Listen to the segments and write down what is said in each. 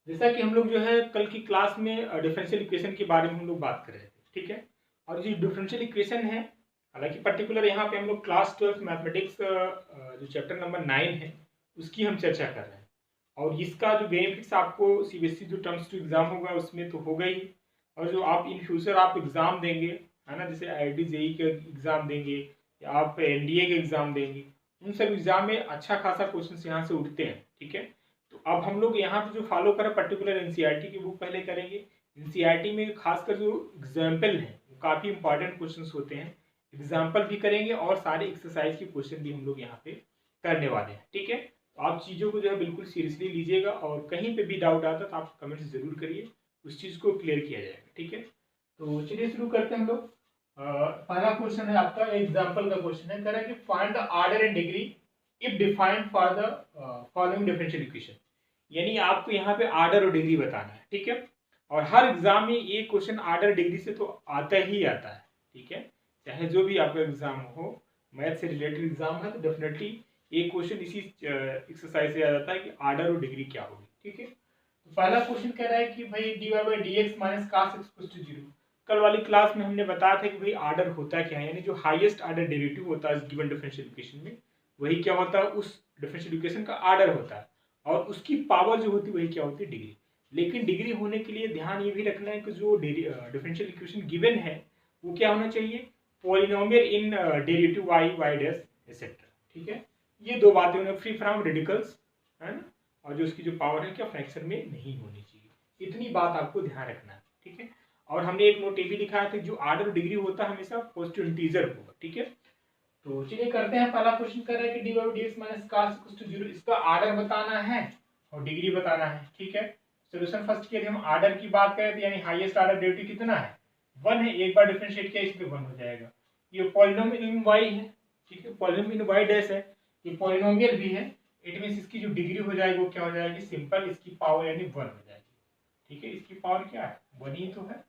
जैसा कि हम लोग जो है कल की क्लास में डिफरेंशियल इक्वेशन के बारे में हम लोग बात कर रहे थे, ठीक है। और जो डिफरेंशियल इक्वेशन है, हालांकि पर्टिकुलर यहाँ पे हम लोग क्लास 12 मैथमेटिक्स जो चैप्टर नंबर 9 है उसकी हम चर्चा कर रहे हैं। और इसका जो बेनिफिट्स आपको सीबीएसई जो टर्म्स टू एग्जाम होगा उसमें तो होगा ही, और जो आप इन फ्यूचर आप एग्जाम देंगे, है ना, जैसे आईआईटी जेई के एग्जाम देंगे या आप एनडीए के एग्जाम देंगे, उन सब एग्जाम में अच्छा खासा क्वेश्चन यहाँ से उठते हैं, ठीक है। तो अब हम लोग यहाँ पे जो फॉलो करें पर्टिकुलर एनसीईआरटी की बुक पहले करेंगे। एनसीईआरटी में खासकर जो एग्जाम्पल है वो काफ़ी इंपॉर्टेंट क्वेश्चंस होते हैं, एग्जाम्पल भी करेंगे और सारे एक्सरसाइज के क्वेश्चन भी हम लोग यहाँ पे करने वाले हैं, ठीक है। तो आप चीज़ों को जो है बिल्कुल सीरियसली लीजिएगा, और कहीं पे भी डाउट आता तो आप कमेंट्स जरूर करिए, उस चीज़ को क्लियर किया जाएगा, ठीक है। तो चलिए शुरू करते हैं हम लोग। पहला क्वेश्चन है आपका एग्जाम्पल का क्वेश्चन है, कह रहा है कि find the order and degree if defined for the following differential equation. यानी आपको यहाँ पे ऑर्डर और डिग्री बताना है, ठीक है। और हर एग्जाम में ये क्वेश्चन ऑर्डर डिग्री से तो आता ही आता है, ठीक है। चाहे जो भी आपका एग्जाम हो, मैथ से रिलेटेड एग्जाम है तो डेफिनेटली एक क्वेश्चन इसी एक्सरसाइज से आ जाता है कि ऑर्डर और डिग्री क्या होगी, ठीक है। तो पहला क्वेश्चन कह रहा है कि भाई d y by d x minus cos x equals to 0। कल वाली क्लास में हमने बताया था कि भाई ऑर्डर होता क्या है, यानी जो हाईएस्ट ऑर्डर डेरिवेटिव होता है गिवन डिफरेंशियल इक्वेशन में, वही क्या होता है, उस डिफरेंशियल इक्वेशन का ऑर्डर होता है, और उसकी पावर जो होती है वही क्या होती है, डिग्री। लेकिन डिग्री होने के लिए ध्यान ये भी रखना है कि जो डिफरेंशियल इक्वेशन गिवन है वो क्या होना चाहिए, polynomial in derivative y y dash etcetera, ठीक है। ये दो बातें होने, फ्री फ्रॉम रेडिकल्स, है ना, और जो उसकी जो पावर है क्या फ्रैक्शन में नहीं होनी चाहिए, इतनी बात आपको ध्यान रखना है, ठीक है। और हमने एक नोट ये भी लिखा था जो ऑर्डर डिग्री होता है हमेशा पॉजिटिव इंटीजर होगा, ठीक है। तो चलिए करते हैं, पहला क्वेश्चन कर रहा है कि d by d x minus cos equals to 0, इसका ऑर्डर बताना है और डिग्री बताना है, ठीक है। सॉल्यूशन फर्स्ट के लिए हम ऑर्डर की बात करें तो यानी हाईएस्ट ऑर्डर डेरिवेटिव कितना है, 1 है। एक बार डिफरेंशिएट किया इसमें 1 हो जाएगा। ये पॉलिनोमियल इन y है, ठीक है, पॉलिनोमियल इन y डैश है, ये पॉलिनोमियल भी है। इट मींस इसकी जो डिग्री हो जाएगी वो क्या हो जाएगी, सिंपल इसकी पावर यानी 1 हो जाएगी, ठीक है। इसकी पावर क्या है, 1 ही तो है।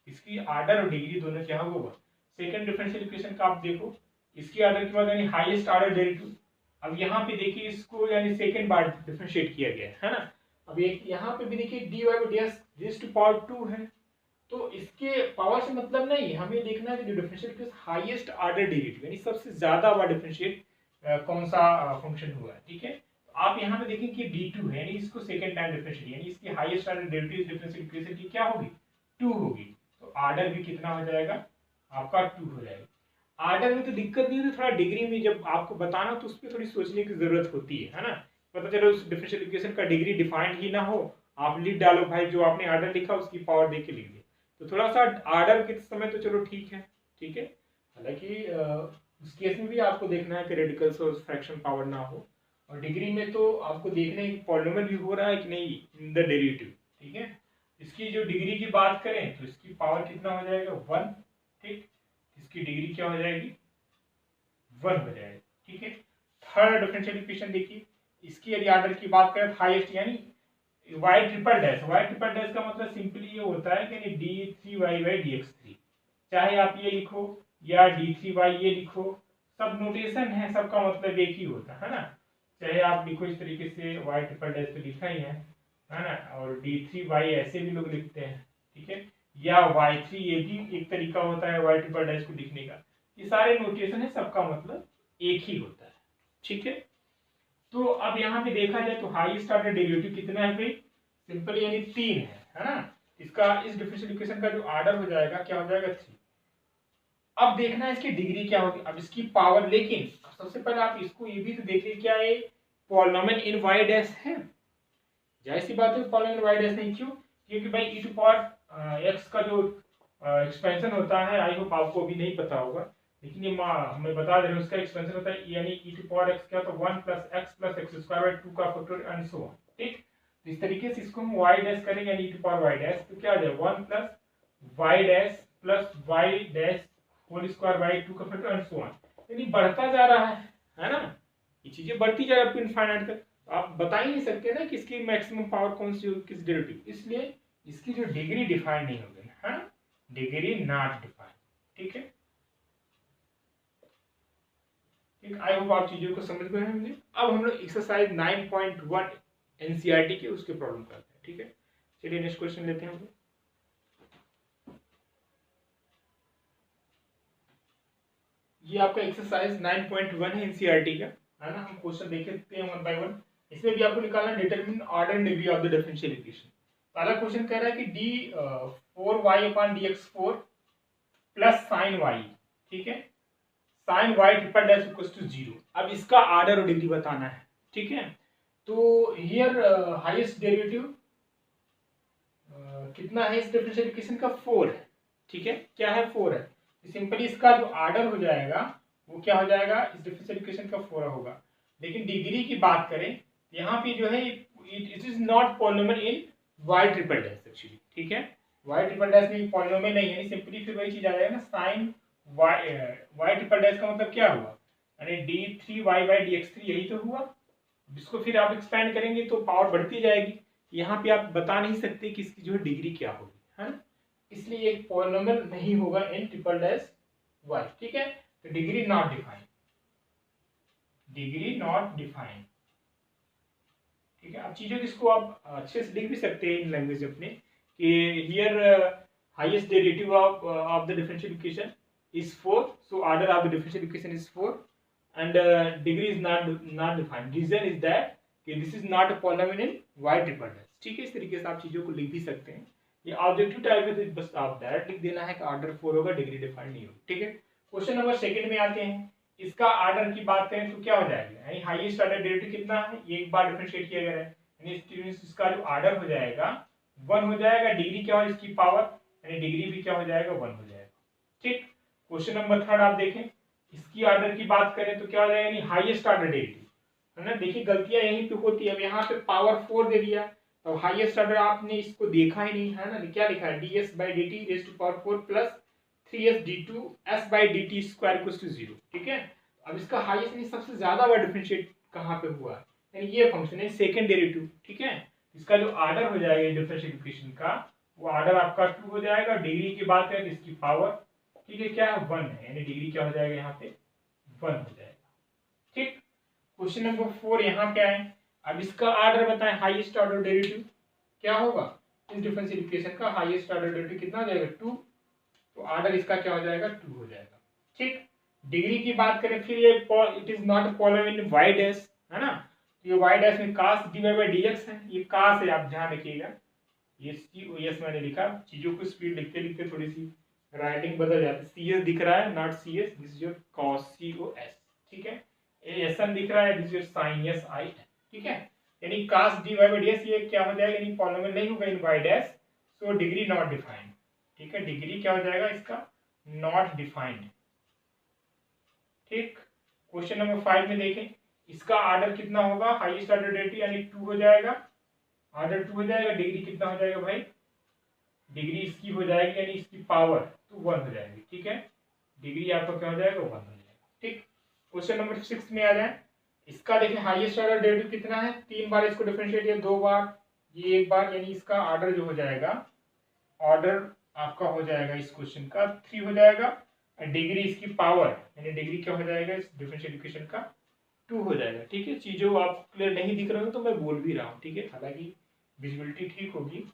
इसकी ऑर्डर और डिग्री दोनों क्या होगा, 1। सेकंड डिफरेंशियल इक्वेशन का आप देखो, इसकी ऑर्डर के बाद यानी हाईएस्ट ऑर्डर डेरिवेटिव। अब यहाँ पे देखिए इसको यानी सेकंड बार डिफरेंशिएट किया गया है ना। अब एक यहाँ पे भी देखिए d y d x raise to power 2 है, तो इसके पावर से मतलब नहीं, हमें देखना है कि जो डिफरेंशिएट के हाईएस्ट ऑर्डर डेरिवेटिव यानी सबसे ज्यादा बार डिफरेंशिएट कौन सा फंक्शन हुआ है, ठीक है। तो आप यहाँ पे देखें कि d2 है, यानी इसको सेकंड टाइम डिफरेंशिएट, यानी इसकी highest order derivative differential equation की क्या होगी, 2 होगी। तो ऑर्डर भी कितना हो जाएगा आपका, 2 हो जाएगा। ऑर्डर में तो दिक्कत नहीं होती, थोड़ा डिग्री में जब आपको बताना तो उस पर थोड़ी सोचने की जरूरत होती है ना। पता चलो उस डिफरेंशियल इक्वेशन का डिग्री डिफाइंड ही ना हो, आप लिख डालो भाई जो आपने ऑर्डर लिखा उसकी पावर दे के लिख दिया, तो थोड़ा सा ऑर्डर के समय तो चलो ठीक है, ठीक है। हालांकि उस केस में भी आपको देखना है कि रेडिकल्स और फ्रैक्शन पावर ना हो, और डिग्री में तो आपको देखना है कि पॉलिनोमियल भी हो रहा है कि नहीं इन द डेरिवेटिव, ठीक है। इसकी जो डिग्री की बात करें तो इसकी पावर कितना हो जाएगा, 1, ठीक। इसकी डिग्री क्या हो जाएगी, 1 हो जाएगी, ठीक है। थर्ड डिफरेंशियल इक्वेशन देखिए, इसकी यदि ऑर्डर की बात करें हाईएस्ट यानी y triple dash, y triple dash का मतलब सिंपली ये होता है कि d3y बाई dx3, चाहे आप ये लिखो या d3y ये लिखो, सब नोटेशन है, सबका मतलब एक ही होता है ना। चाहे आप लिखो इस तरीके से वाई ट्रिपल डैश तो लिखा ही है ना, और d3y ऐसे भी लोग लिखते हैं, ठीक है, या y3 ये भी एक तरीका होता है वाई ट्रिपल डैश को लिखने का। ये सारे नोटेशन है, सबका मतलब एक ही होता है, ठीक है। तो अब यहाँ पे देखा जाए तो हाईएस्ट ऑर्डर डेरिवेटिव कितना है भाई, सिंपल यानी 3 है ना। इसका इस डिफरेंशियल इक्वेशन का जो ऑर्डर हो जाएगा क्या हो जाएगा, 3। अब देखना है इसकी डिग्री क्या होगी, अब इसकी पावर, लेकिन सबसे पहले आप इसको ये भी तो देखिए क्या है, पॉलिनोमियल इन वाई डैश है, जाहिर सी बात है पॉलिनोमियल वाई डैश नहीं, क्यों, क्योंकि भाई ई टू पावर एक्स का जो एक्सपेंशन होता है, आई होप आपको अभी नहीं पता होगा, लेकिन ये हमें बता दे रहे हैं, उसका एक्सपेंशन होता है यानी ई टू पावर एक्स क्या होता है, 1 प्लस एक्स स्क्वायर बाई 2 का फैक्टोरियल एंड सो ऑन, ठीक। तो इस तरीके से इसको हम वाई डैश करेंगे यानी e to power y dash, तो क्या आ जाए 1 plus y dash whole square by 2 का फैक्टोरियल एंड सो ऑन, यानी बढ़ता जा रहा है ना, ये चीजें बढ़ती जा रही है इनफाइनाइट तक। आप बता ही नहीं सकते ना कि इसकी मैक्सिमम पावर कौन सी होगी, किस डेरिवेटिव, इसलिए इसकी जो डिग्री डिफाइन नहीं होगी, है ना, डिग्री नॉट डिफाइन, ठीक है। ठीक, आई होप आप चीजों को समझ गए होंगे। अब हम लोग एक्सरसाइज 9.1 एनसीईआरटी के उसके प्रॉब्लम करते हैं, ठीक है। चलिए नेक्स्ट क्वेश्चन लेते हैं हम लोग। ये आपका एक्सरसाइज 9.1 है एनसीईआरटी का, है ना। हम क्वेश्चन देखते हैं वन बाय वन। इसमें भी आपको निकालना determine order and degree of the differential equation. पहला क्वेश्चन कह रहा है कि d4y/dx4 प्लस साइन वाई, ठीक है, sine y triple dash equals to 0। अब इसका ऑर्डर और डिग्री बताना है, ठीक है। तो हियर हाईएस्ट डेरिवेटिव कितना है इस डिफरेंशियल इक्वेशन का, 4 है, ठीक है। क्या है, 4 है। सिंपली इसका जो ऑर्डर हो जाएगा वो क्या हो जाएगा, इस डिफरेंशियल इक्वेशन का 4 होगा। लेकिन डिग्री की बात करें, यहाँ पे जो है it is not polynomial in y triple dash actually, ठीक है। वाई ट्रिपल डैश में पॉलिनोमियल नहीं है, सिंपली फिर वही चीज आ जाएगा ना, साइन वाई ट्रिपल डैश का मतलब क्या हुआ, यानी d3y/dx3 यही तो हुआ। जिसको फिर आप एक्सपेंड करेंगे तो पावर बढ़ती जाएगी। यहाँ पे आप बता नहीं सकते कि इसकी जो है डिग्री क्या होगी, है ना। इसलिए एक पॉलिनोमियल नहीं होगा इन ट्रिपल डैश वाई, ठीक है। तो degree not defined, degree not defined, ठीक है। अब चीजों को इसको आप अच्छे से लिख भी सकते हैं इन लैंग्वेज अपने, कि here highest derivative of the differential equation is 4, so order of the differential equation is 4 and degree is not defined. Reason is that कि this is not a polynomial in y triple dash, ठीक है। इस तरीके से आप चीजों को लिख भी सकते हैं। ये ऑब्जेक्टिव टाइप है, तो बस आप डायरेक्ट लिख देना है कि ऑर्डर 4 होगा, डिग्री डिफाइंड नहीं होगी, ठीक है। क्वेश्चन नंबर सेकंड में आते हैं। इसका ऑर्डर की बात करें तो क्या हो जाएगा, यानी हाईएस्ट ऑर्डर डेरिवेटिव कितना है, ये एक बार डिफरेंशिएट किया गया है, यानी इसका जो ऑर्डर हो जाएगा 1 हो जाएगा। डिग्री क्या हो, इसकी पावर, यानी डिग्री भी क्या हो जाएगा, 1 हो जाएगा, ठीक। क्वेश्चन नंबर थर्ड आप देखें, इसकी ऑर्डर की बात करें तो क्या हो जाएगा, यानी हाईएस्ट ऑर्डर डेरिवेटिव, है ना। देखिए गलतियां यहीं पे होती है। अब यहाँ पे पावर 4 दे दिया, तो हाईएस्ट ऑर्डर आपने इसको देखा ही नहीं, है ना। क्या लिखा है, ds/dt raise to power 4 plus 3s/d2 s/dt square equals to 0, ठीक है। अब इसका हाईएस्ट यानी सबसे ज्यादा बार डिफरेंशिएट कहाँ पे हुआ है, यानी ये फंक्शन है सेकंड डेरिवेटिव, ठीक है। इसका जो ऑर्डर हो जाएगा डिफरेंशियल इक्वेशन का, वो ऑर्डर आपका 2 हो जाएगा। डिग्री की बात करें तो इसकी पावर, ठीक है, क्या है, 1 है, यानी डिग्री क्या हो जाएगा, यहाँ पे 1 हो जाएगा, ठीक। क्वेश्चन नंबर 4 यहाँ पे आए। अब इसका ऑर्डर बताएं, हाईएस्ट ऑर्डर डेरिवेटिव क्या होगा, इस डिफरेंशियल इक्वेशन का हाईएस्ट ऑर्डर डेरिवेटिव कितना हो जाएगा, 2। तो ऑर्डर इसका क्या हो जाएगा, 2 हो जाएगा, ठीक। डिग्री की बात करें फिर ये it is not polynomial in y dash, है ना। तो ये वाई डैश में cos dy/dx है, ये cos है, आप ध्यान रखिएगा। ये यस मैंने लिखा, चीजों को स्पीड लिखते लिखते थोड़ी सी राइटिंग बदल जाती है। सी एस दिख रहा है, not c s, this is your cos COS, ठीक है। एस एन दिख रहा है, this is your sine SIN, ठीक है। यानी cos dy/dx ये क्या हो जाएगा, यानी पॉलिनोमियल नहीं होगा in y dash, so degree not defined, ठीक है। डिग्री क्या हो जाएगा इसका, नॉट डिफाइंड, ठीक। क्वेश्चन नंबर 5 में देखें, इसका ऑर्डर कितना होगा, हाईएस्ट ऑर्डर डेरिवेटिव यानी 2 हो जाएगा, ऑर्डर 2 हो जाएगा। डिग्री कितना हो जाएगा भाई, डिग्री इसकी हो जाएगी, यानी इसकी पावर तो 1 हो जाएगी, ठीक है। डिग्री आपका क्या हो जाएगा, 1 हो जाएगा, ठीक। क्वेश्चन नंबर 6 में आ जाए। इसका देखें हाईएस्ट ऑर्डर डेरिवेटिव कितना है, 3 बार इसको डिफरेंशिएट किया, 2 बार, ये 1 बार, यानी इसका ऑर्डर जो हो जाएगा, ऑर्डर आपका हो जाएगा इस क्वेश्चन का 3 हो जाएगा। और डिग्री इसकी पावर, यानी डिग्री क्या हो जाएगा इस डिफरेंशियल इक्वेशन का, 2 हो जाएगा, ठीक है। चीजों आप क्लियर नहीं दिख रहे हो तो मैं बोल भी रहा हूँ, ठीक है, हालांकि विजिबिलिटी ठीक होगी,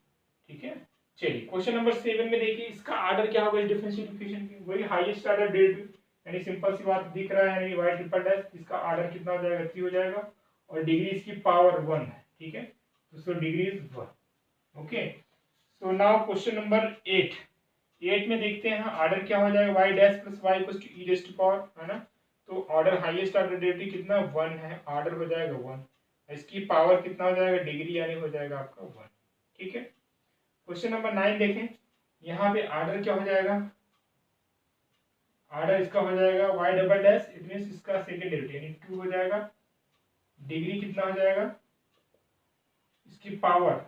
ठीक है। चलिए क्वेश्चन नंबर 7 में देखिए, इसका ऑर्डर क्या होगा इस डिफरेंशियल इक्वेशन की, वही हाईएस्ट ऑर्डर डेरिवेटिव, यानी सिंपल सी बात दिख रहा है, यानी वाई ट्रिपल डैश, इसका ऑर्डर कितना हो जाएगा, 3 हो जाएगा। और डिग्री इसकी पावर 1 है, ठीक है, तो so degree is 1, okay. So now question number 8 में देखते हैं, ऑर्डर क्या हो जाएगा, y dash plus y equals to e raise to power, है ना। तो ऑर्डर हाईएस्ट ऑर्डर डेरिवेटिव कितना, 1 है, ऑर्डर हो जाएगा 1, इसकी पावर कितना हो जाएगा, डिग्री यानी हो जाएगा आपका 1, ठीक है। क्वेश्चन नंबर 9 देखें, यहाँ पे ऑर्डर क्या हो जाएगा, ऑर्डर इसका हो जाएगा y double dash, it means इसका सेकंड डेरिवेटिव यानी 2 हो जाएगा। डिग्री कितना हो जाएगा, इसकी पावर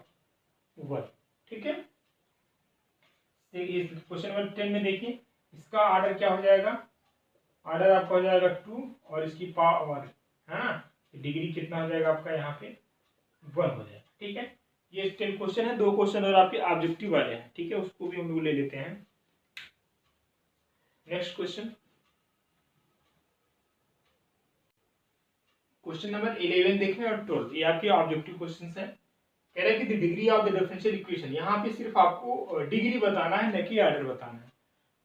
1, ठीक है। क्वेश्चन नंबर 10 में देखिए, इसका ऑर्डर क्या हो जाएगा, ऑर्डर आपका हो जाएगा 2 और इसकी पावर, है ना, डिग्री कितना हो जाएगा आपका यहाँ पे 1 हो जाएगा, ठीक है। ये 10 क्वेश्चन है, 2 क्वेश्चन और आपके ऑब्जेक्टिव वाले हैं, ठीक है, उसको भी हम लोग ले लेते हैं। नेक्स्ट क्वेश्चन, क्वेश्चन नंबर 11 देखें और 12, ये आपके ऑब्जेक्टिव क्वेश्चंस हैं। कह रहे हैं कि the degree of the differential equation, यहाँ पे सिर्फ आपको डिग्री बताना है, न कि आर्डर बताना है।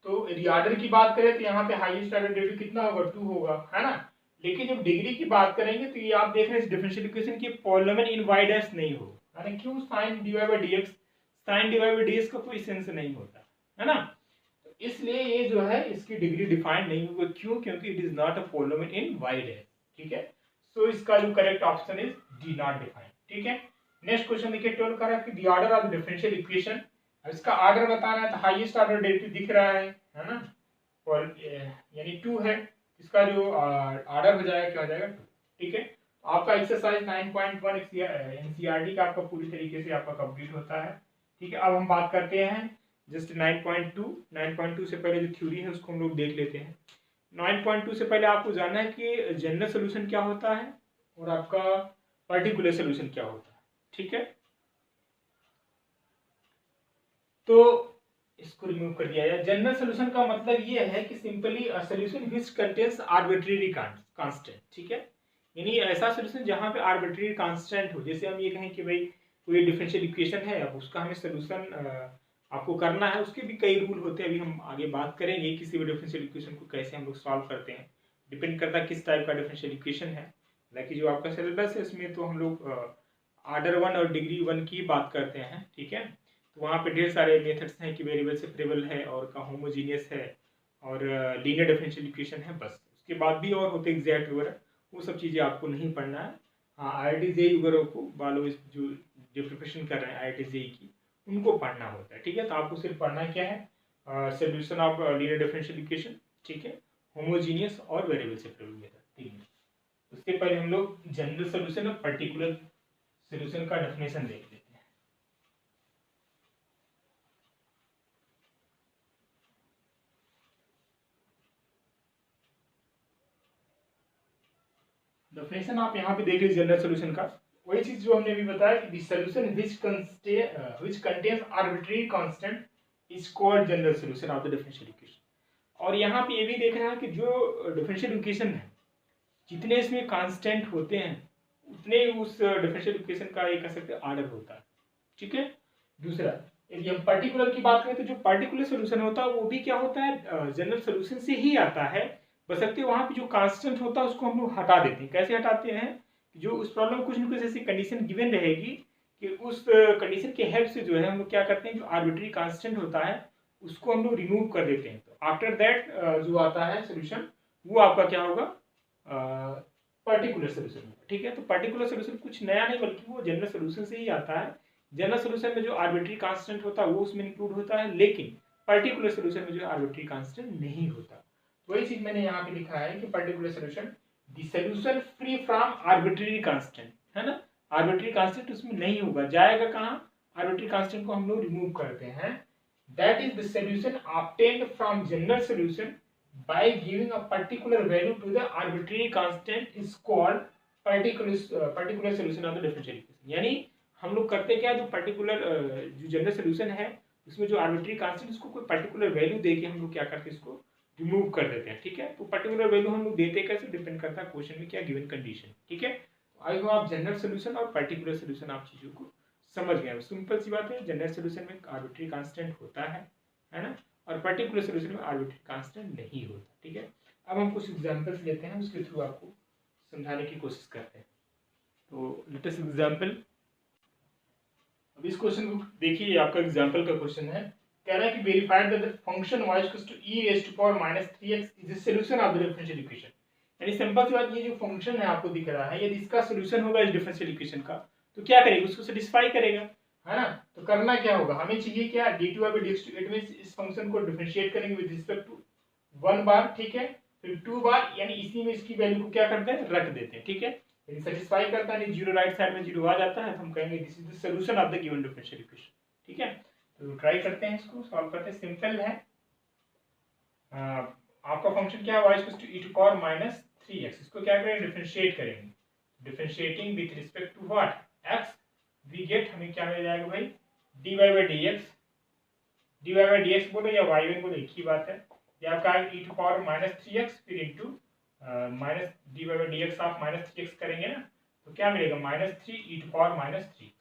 तो यदि आर्डर की बात करें तो यहाँ पे हाईएस्ट ऑर्डर डेरिवेटिव कितना होगा, 2 होगा, है ना। लेकिन जब डिग्री की बात करेंगे तो ये आप देख रहे हैं इस डिफरेंशियल इक्वेशन की पॉलिनोमियल इन वाई डैश नहीं होगा, यानी क्यों, sine dy by dx, sine dy by dx का कोई सेंस नहीं होता, है ना। तो इसलिए ये जो है इसकी डिग्री डिफाइंड नहीं होगा, क्यों, क्योंकि it is not a polynomial in y dash, ठीक है। सो इसका जो correct option is d, not defined, ठीक है। नेक्स्ट क्वेश्चन देखिए 12 का, कि the order of the differential equation, अब इसका ऑर्डर बताना है तो हाईएस्ट ऑर्डर डेरिवेटिव दिख रहा है ना, और यानी 2 है, इसका जो ऑर्डर हो जाएगा क्या हो जाएगा 2, ठीक है। आपका एक्सरसाइज 9.1 एनसीईआरटी का आपका पूरी तरीके से आपका कंप्लीट होता है, ठीक है। अब हम बात करते हैं जस्ट 9.2 से पहले जो थ्योरी है उसको हम लोग देख लेते हैं। 9.2 से पहले आपको जानना है कि जनरल सोल्यूशन क्या होता है और आपका पर्टिकुलर सोल्यूशन क्या होता है, ठीक है। तो इसको रिमूव कर दिया जाए। जनरल सोल्यूशन का मतलब ये है कि simply a solution which contains arbitrary constant, ठीक है। यानी ऐसा सोल्यूशन जहां पे आर्बिट्रेरी कांस्टेंट हो। जैसे हम ये कहें कि भाई कोई डिफरेंशियल इक्वेशन है, अब उसका हमें सोल्यूशन आपको करना है, उसके भी कई रूल होते हैं, अभी हम आगे बात करेंगे किसी भी डिफरेंशियल इक्वेशन को कैसे हम लोग सॉल्व करते हैं, डिपेंड करता है किस टाइप का डिफरेंशियल इक्वेशन है। हालांकि जो आपका सिलेबस है इसमें तो हम लोग ऑर्डर 1 और डिग्री 1 की बात करते हैं, ठीक है। तो वहाँ पे ढेर सारे मेथड्स हैं कि वेरिएबल सेपरेबल है और का होमोजीनियस है और लीनियर डिफरेंशियल इक्वेशन है, बस। उसके बाद भी और होते एग्जैक्ट वगैरह, वो सब चीज़ें आपको नहीं पढ़ना है। हाँ, IIT JEE वगैरह को वालों जो प्रिपरेशन कर रहे हैं IIT JEE की, उनको पढ़ना होता है, ठीक है। तो आपको सिर्फ पढ़ना क्या है, solution of linear differential equation, ठीक है, होमोजीनियस और वेरिएबल सेपरेबल मेथड, ठीक है। उसके पहले हम लोग जनरल सोल्यूशन और पर्टिकुलर सोल्यूशन का डेफिनेशन देख लेते हैं। डेफिनेशन आप यहाँ पे देख लीजिए जनरल सोल्यूशन का, वही चीज जो हमने अभी बताया कि solution which contains arbitrary constant is called general solution of the differential equation. और यहाँ पे ये भी देखना है कि जो डिफरेंशियल इक्वेशन है, जितने इसमें कांस्टेंट होते हैं उतने उस डिफरेंशियल इक्वेशन का एक कह सकते हैं ऑर्डर होता है, ठीक है। दूसरा, यदि हम पर्टिकुलर की बात करें तो जो पर्टिकुलर सोल्यूशन होता है वो भी क्या होता है, जनरल सोल्यूशन से ही आता है, बशर्ते वहां पे जो कांस्टेंट होता है उसको हम लोग हटा देते हैं। कैसे हटाते हैं, जो उस प्रॉब्लम में कुछ न कुछ ऐसी कंडीशन गिवन रहेगी कि उस कंडीशन के हेल्प से जो है हम लोग क्या करते हैं, जो आर्बिट्री कांस्टेंट होता है उसको हम लोग रिमूव कर देते हैं। तो आफ्टर दैट जो आता है सोल्यूशन, वो आपका क्या होगा, पर्टिकुलर सोल्यूशन होगा, ठीक है। तो पर्टिकुलर सोल्यूशन कुछ नया नहीं बल्कि वो जनरल सोल्यूशन से ही आता है। जनरल सोल्यूशन में जो आर्बिट्री कांस्टेंट होता है वो उसमें इंक्लूड होता है, लेकिन पर्टिकुलर सोल्यूशन में जो आर्बिट्री कांस्टेंट नहीं होता। वही चीज मैंने यहाँ पे लिखा है कि particular solution the solution free from arbitrary constant, है ना। आर्बिट्री कांस्टेंट उसमें नहीं होगा, जाएगा कहाँ, आर्बिट्री कांस्टेंट को हम लोग रिमूव करते हैं। That is the solution obtained from general solution by giving a particular value to the arbitrary constant is called particular solution of the differential equation। यानी हम लोग करते क्या, जो पर्टिकुलर जो जनरल सोल्यूशन है उसमें जो आर्बिट्री कांस्टेंट उसको कोई पर्टिकुलर वैल्यू देके हम लोग क्या करते हैं, इसको रिमूव कर देते हैं, ठीक है। तो पर्टिकुलर वैल्यू हम लोग देते कैसे, डिपेंड करता है क्वेश्चन में क्या गिवन कंडीशन, ठीक है। आई होप आप जनरल सोल्यूशन और पर्टिकुलर सोल्यूशन आप चीजों को समझ गए। सिंपल सी बात है, जनरल सोल्यूशन में आर्बिट्री कांस्टेंट होता है ना, और पर्टिकुलर सोल्यूशन में आर्बिट्री कांस्टेंट नहीं होता, ठीक है। अब हम कुछ एग्जांपल्स लेते हैं, उसके थ्रू आपको समझाने की कोशिश करते हैं। तो लेटेस्ट एग्जांपल, अब इस क्वेश्चन को देखिए, आपका एग्जांपल का क्वेश्चन है, कह रहा है कि verified that the function y equals to e raise to power -3x is the solution of the differential equation. यानी सिंपल सी बात, ये जो फंक्शन है आपको दिख रहा है, यदि इसका सॉल्यूशन होगा इस डिफरेंशियल इक्वेशन का, तो क्या करेगा, उसको सेटिस्फाई करेगा, है ना। तो करना क्या होगा, हमें चाहिए क्या, d2/dx, इट मींस इस फंक्शन को डिफरेंशिएट करेंगे विद रिस्पेक्ट टू 1 बार, ठीक है, फिर 2 बार, यानी इसी में इसकी वैल्यू को क्या करते हैं, रख देते हैं, ठीक है। यदि सेटिस्फाई करता है, जीरो राइट साइड में जीरो आ जाता है, तो हम कहेंगे this is the solution of the given differential equation, ठीक है। तो ट्राई करते हैं, इसको सॉल्व करते हैं। सिंपल है, आपका फंक्शन क्या है, y equals to e to power -3x, इसको क्या करेंगे, डिफरेंशिएट करेंगे। Differentiating with respect to what, x, we get, हमें क्या मिल जाएगा भाई, dy/dx, dy/dx बोलो या y1 बोलो एक ही बात है। ये आपका e टू पावर -3x फिर into minus dy/dx of -3x करेंगे ना, तो क्या मिलेगा, -3 e टू पावर -3x,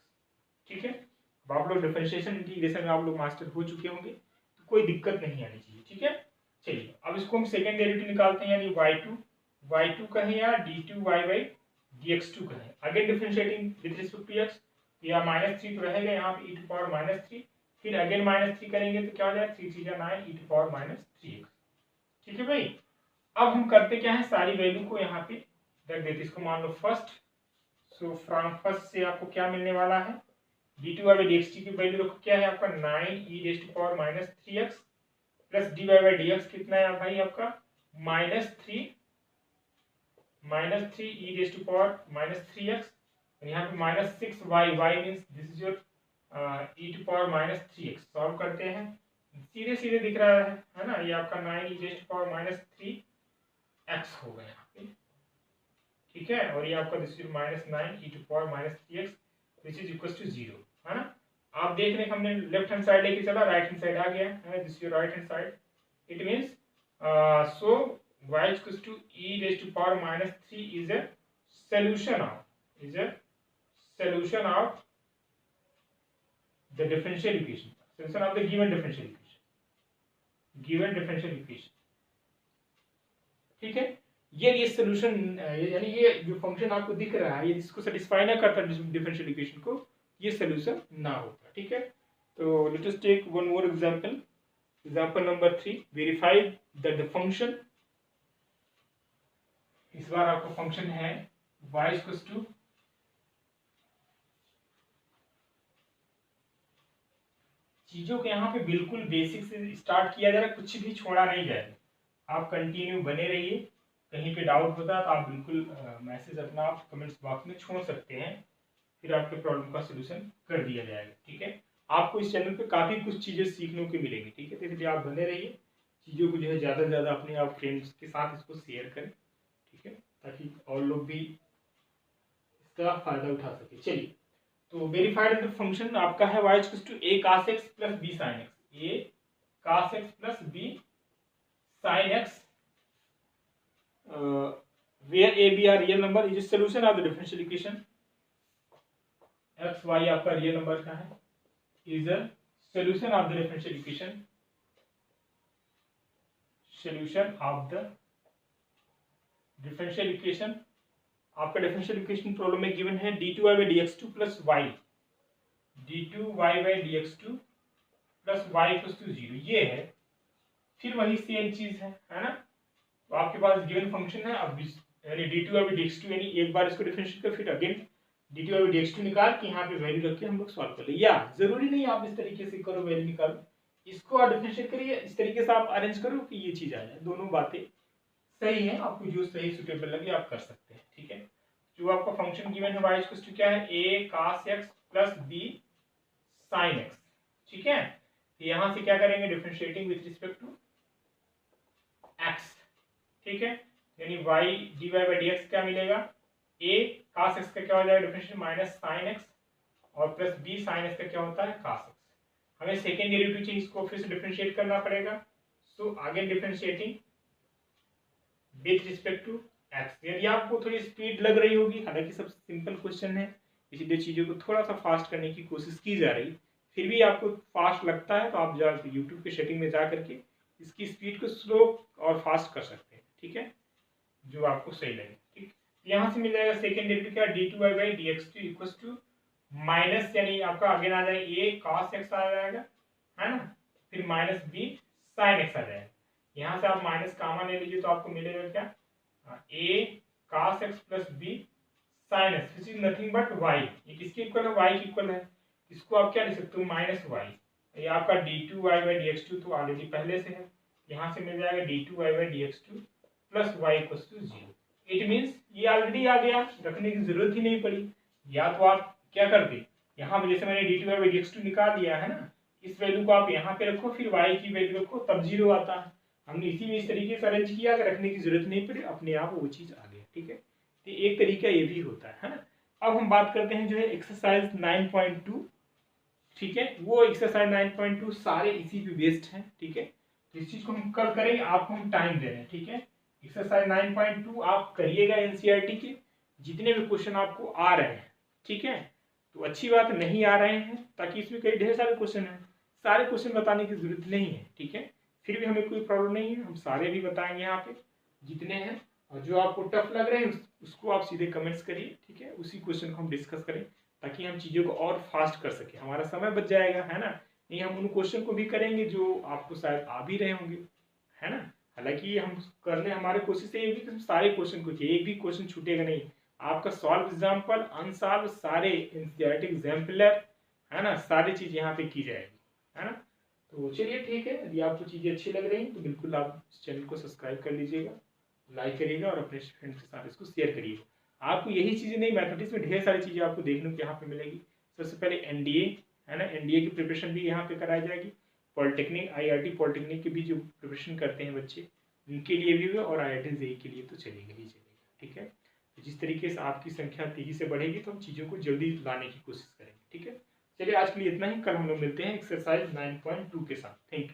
ठीक है। अब आप लोग डिफरेंशिएशन इंटीग्रेशन में आप लोग मास्टर हो चुके होंगे, तो कोई दिक्कत नहीं आनी चाहिए, ठीक है। चलिए अब इसको हम सेकेंड डेरिवेटिव निकालते हैं, यानी y2 कहें या d2y/dx2 कहें। Again differentiating with respect to x, या -3 तो रहेगा यहाँ पे e⁻−3, फिर अगेन -3 करेंगे तो क्या हो जाएगा, 3 3 9 e⁻−3x, ठीक है भाई। अब हम करते क्या है, सारी वैल्यू को यहाँ पे रख देते, इसको मान लो फर्स्ट। सो फ्रॉम फर्स्ट से आपको क्या मिलने वाला है, d2y/dx की वैल्यू रखो, क्या है आपका 9e⁻−3x प्लस dy/dx कितना है भाई आपका -3 e⁻−3x, यहाँ पे -6y, y means this is your e⁻−3x। Solve करते हैं, सीधे सीधे दिख रहा है ना, ये आपका 9e⁻3x होगा यहाँ पे, ठीक है। और ये आपका this is -9e⁻3x, this is equal to 0, है ना। आप देख रहे हैं हमने लेफ्ट हैंड साइड लेके चला, राइट हैंड साइड आ गया है, this is right hand side. It means so y equal to e⁻3 is a solution of the differential equation, solution of the given differential equation, ठीक है। ये solution, यानी ये जो फंक्शन आपको दिख रहा है, ये जिसको सेटिस्फाई ना करता डिफरेंशियल इक्वेशन को, ये सोल्यूशन ना होता, ठीक है। तो let us take one more example number 3, verify that the function, इस बार आपका फंक्शन है y इक्वल टू चीजों के यहाँ पे बिल्कुल बेसिक से स्टार्ट किया जा रहा है, कुछ भी छोड़ा नहीं जाएगा, आप कंटिन्यू बने रहिए। कहीं पे डाउट होता है तो आप बिल्कुल मैसेज अपना आप कमेंट्स बॉक्स में छोड़ सकते हैं, फिर आपके प्रॉब्लम का सोल्यूशन कर दिया जाएगा, ठीक है। आपको इस चैनल पे काफ़ी कुछ चीज़ें सीखने को मिलेंगी, ठीक है। तो इसलिए आप बने रहिए, चीज़ों को जो है ज़्यादा से ज़्यादा अपने आप फ्रेंड्स के साथ इसको शेयर करें, ठीक है, ताकि और लोग भी इसका फायदा उठा सके। चलिए, तो वेरीफाइड फंक्शन आपका है y equal to a cos x plus b sin x, a cos x plus b sin x, where a b are real number is a solution of the differential equation, x y आपका real number का है, is a solution of the differential equation, आपका differential equation problem में given है d2y/dx2 plus y, d2y/dx2 plus y equal to 0, ये है। फिर वही सेम चीज है ना। तो आपके पास गिवन फंक्शन है, अब यानी d2y/dx2, यानी एक बार इसको डिफरेंशिएट कर, फिर अगेन d2y/dx2 निकाल के यहाँ पे वैल्यू रख के हम लोग सॉल्व कर ले, या जरूरी नहीं आप इस तरीके से करो, वैल्यू निकालो, इसको आप डिफरेंशिएट करिए, इस तरीके से आप अरेंज करो कि ये चीज आ जाए। दोनों बातें सही है, आपको जो सही सुटेबल लगे आप कर सकते हैं, ठीक है। जो आपका फंक्शन गिवन है y इक्वल टू क्या है, a cos x plus b sin x, ठीक है। तो यहाँ से क्या करेंगे, differentiating with respect to x, ठीक है, यानी y dy/dx क्या मिलेगा, a cos x का क्या हो जाएगा डिफरेंशिएट माइनस sin x, और प्लस b sin x का क्या होता है cos x। हमें सेकेंड डेरिवेटिव चाहिए, इसको फिर से डिफरेंशिएट करना पड़ेगा। So again differentiating with respect to x। यदि आपको थोड़ी स्पीड लग रही होगी, हालांकि सब सिंपल क्वेश्चन है, इसीलिए चीज़ों को थोड़ा सा फास्ट करने की कोशिश की जा रही, फिर भी आपको फास्ट लगता है तो आप जा यूट्यूब के सेटिंग में जा करके इसकी स्पीड को स्लो और फास्ट कर सकते हैं, ठीक है, जो आपको सही लगे, ठीक। यहाँ से मिल जाएगा सेकेंड डेरिवेटिव क्या, d2y/dx2 इक्वल टू माइनस, यानी आपका अगेन आ जाएगा a cos x आ जाएगा, है ना, फिर माइनस b sin x आ जाएगा। यहाँ से आप माइनस कामा ले लीजिए तो आपको मिलेगा क्या, a cos x plus b sin x, this is nothing but y, ये किसके इक्वल है, y के इक्वल है। इसको आप क्या लिख सकते हो, माइनस y, ये आपका d2y/dx2 तो ऑलरेडी पहले से है, यहाँ से मिल जाएगा d2y/dx2 plus y equal to 0। It means ये ऑलरेडी आ गया, रखने की जरूरत ही नहीं पड़ी। या तो आप क्या करते, यहाँ पे जैसे मैंने d2y/dx2 निकाल दिया है ना, इस वैल्यू को आप यहाँ पे रखो, फिर y की वैल्यू रखो, तब 0 आता है। हमने इसी में इस तरीके से अरेंज किया, अगर रखने की जरूरत नहीं पड़ी, अपने आप वो चीज आ गया, ठीक है। तो एक तरीका ये भी होता है ना। अब हम बात करते हैं जो है एक्सरसाइज 9.2, ठीक है। वो एक्सरसाइज 9.2 सारे इसी पे बेस्ड हैं, ठीक है। तो इस चीज को हम कल करेंगे, आपको हम टाइम दे रहे हैं, ठीक है। एक्सरसाइज 9.2 आप करिएगा, एनसीईआरटी के जितने भी क्वेश्चन आपको आ रहे हैं, ठीक है। तो अच्छी बात नहीं आ रहे हैं, ताकि इसमें कई ढेर सारे क्वेश्चन हैं, सारे क्वेश्चन बताने की जरूरत नहीं है, ठीक है। फिर भी हमें कोई प्रॉब्लम नहीं है, हम सारे भी बताएंगे यहाँ पे जितने हैं, और जो आपको टफ लग रहे हैं उसको आप सीधे कमेंट्स करिए, ठीक है। उसी क्वेश्चन को हम डिस्कस करें, ताकि हम चीज़ों को और फास्ट कर सकें, हमारा समय बच जाएगा, है ना। नहीं हम उन क्वेश्चन को भी करेंगे जो आपको शायद आ भी रहे होंगे, है ना। हालांकि हम करने हमारे कोशिश ये होगी कि हम सारे क्वेश्चन को, एक भी क्वेश्चन छूटेगा नहीं, आपका सॉल्व एग्जाम्पल, अनसॉल्व, सारे एनसीईआरटी एग्जाम्पलर, है ना, सारी चीज़ यहाँ पे की जाएगी, है ना। तो चलिए ठीक है, यदि आपको चीज़ें अच्छी लग रही हैं तो बिल्कुल आप इस चैनल को सब्सक्राइब कर लीजिएगा, लाइक करिएगा और अपने फ्रेंड्स के साथ इसको शेयर करिएगा। आपको यही चीज़ें नहीं, मैथमेटिक्स में ढेर सारी चीज़ें आपको देखने को यहाँ पे मिलेगी। सबसे पहले एनडीए, है ना, एनडीए की प्रिपरेशन भी यहाँ पे कराई जाएगी। पॉलिटेक्निक, आईआईटी पॉलिटेक्निक की भी जो प्रिपरेशन करते हैं बच्चे, उनके लिए भी और आईआईटी जेईई के लिए तो चलेगा ही चलेगा, ठीक है। तो जिस तरीके से आपकी संख्या तेजी से बढ़ेगी तो हम चीज़ों को जल्दी लाने की कोशिश करेंगे, ठीक है। चलिए आज के लिए इतना ही, कल हम लोग मिलते हैं एक्सरसाइज 9.2 के साथ। Thank you.